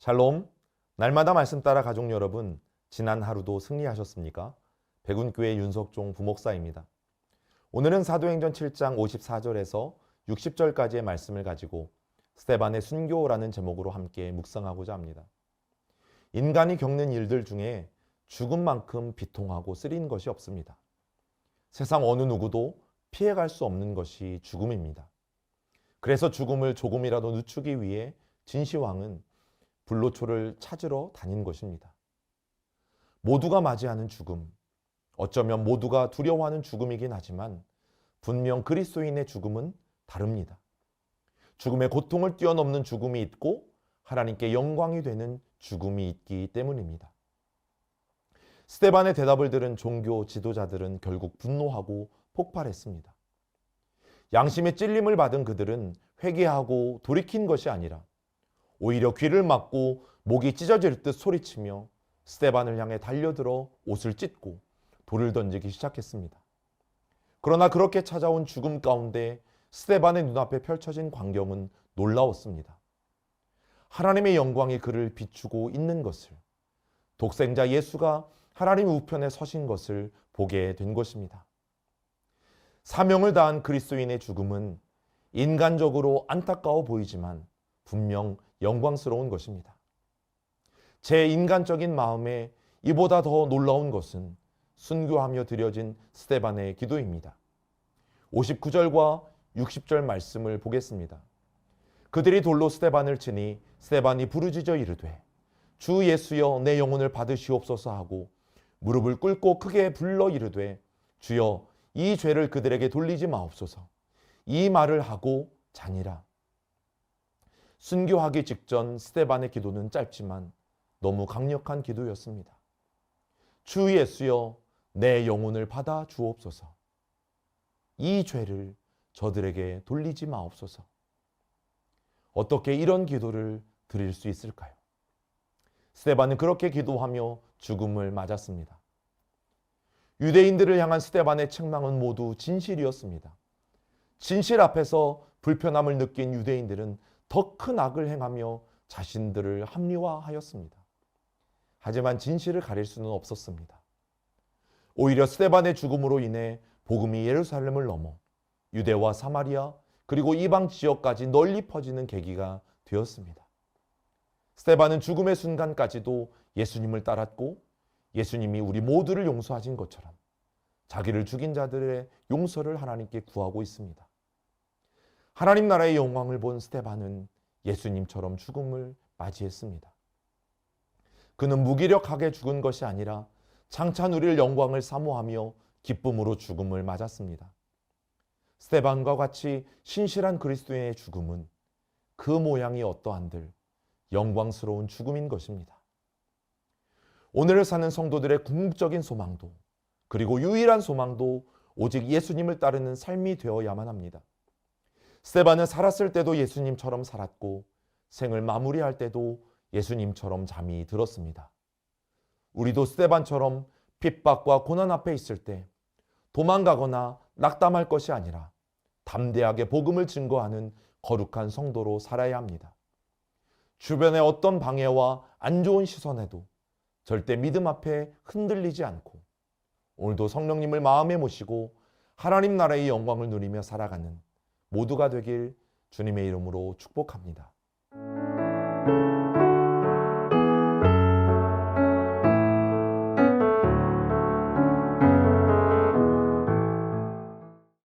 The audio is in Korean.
샬롬, 날마다 말씀 따라 가족 여러분, 지난 하루도 승리하셨습니까? 백운교회 윤석종 부목사입니다. 오늘은 사도행전 7장 54절에서 60절까지의 말씀을 가지고 스데반의 순교라는 제목으로 함께 묵상하고자 합니다. 인간이 겪는 일들 중에 죽음만큼 비통하고 쓰린 것이 없습니다. 세상 어느 누구도 피해갈 수 없는 것이 죽음입니다. 그래서 죽음을 조금이라도 늦추기 위해 진시황은 불로초를 찾으러 다닌 것입니다. 모두가 맞이하는 죽음, 어쩌면 모두가 두려워하는 죽음이긴 하지만 분명 그리스도인의 죽음은 다릅니다. 죽음의 고통을 뛰어넘는 죽음이 있고 하나님께 영광이 되는 죽음이 있기 때문입니다. 스데반의 대답을 들은 종교 지도자들은 결국 분노하고 폭발했습니다. 양심의 찔림을 받은 그들은 회개하고 돌이킨 것이 아니라 오히려 귀를 막고 목이 찢어질 듯 소리치며 스데반을 향해 달려들어 옷을 찢고 돌을 던지기 시작했습니다. 그러나 그렇게 찾아온 죽음 가운데 스데반의 눈앞에 펼쳐진 광경은 놀라웠습니다. 하나님의 영광이 그를 비추고 있는 것을, 독생자 예수가 하나님 우편에 서신 것을 보게 된 것입니다. 사명을 다한 그리스도인의 죽음은 인간적으로 안타까워 보이지만 분명 영광스러운 것입니다. 제 인간적인 마음에 이보다 더 놀라운 것은 순교하며 드려진 스데반의 기도입니다. 59절과 60절 말씀을 보겠습니다. 그들이 돌로 스데반을 치니 스데반이 부르짖어 이르되 주 예수여 내 영혼을 받으시옵소서 하고 무릎을 꿇고 크게 불러 이르되 주여 이 죄를 그들에게 돌리지 마옵소서. 이 말을 하고 자니라. 순교하기 직전 스데반의 기도는 짧지만 너무 강력한 기도였습니다. 주 예수여 내 영혼을 받아 주옵소서. 이 죄를 저들에게 돌리지 마옵소서. 어떻게 이런 기도를 드릴 수 있을까요? 스데반은 그렇게 기도하며 죽음을 맞았습니다. 유대인들을 향한 스데반의 책망은 모두 진실이었습니다. 진실 앞에서 불편함을 느낀 유대인들은 더 큰 악을 행하며 자신들을 합리화하였습니다. 하지만 진실을 가릴 수는 없었습니다. 오히려 스데반의 죽음으로 인해 복음이 예루살렘을 넘어 유대와 사마리아 그리고 이방 지역까지 널리 퍼지는 계기가 되었습니다. 스데반은 죽음의 순간까지도 예수님을 따랐고 예수님이 우리 모두를 용서하신 것처럼 자기를 죽인 자들의 용서를 하나님께 구하고 있습니다. 하나님 나라의 영광을 본 스데반은 예수님처럼 죽음을 맞이했습니다. 그는 무기력하게 죽은 것이 아니라 장차 누릴 영광을 사모하며 기쁨으로 죽음을 맞았습니다. 스데반과 같이 신실한 그리스도인의 죽음은 그 모양이 어떠한들 영광스러운 죽음인 것입니다. 오늘을 사는 성도들의 궁극적인 소망도 그리고 유일한 소망도 오직 예수님을 따르는 삶이 되어야만 합니다. 스데반은 살았을 때도 예수님처럼 살았고 생을 마무리할 때도 예수님처럼 잠이 들었습니다. 우리도 스데반처럼 핍박과 고난 앞에 있을 때 도망가거나 낙담할 것이 아니라 담대하게 복음을 증거하는 거룩한 성도로 살아야 합니다. 주변의 어떤 방해와 안 좋은 시선에도 절대 믿음 앞에 흔들리지 않고 오늘도 성령님을 마음에 모시고 하나님 나라의 영광을 누리며 살아가는 모두가 되길 주님의 이름으로 축복합니다.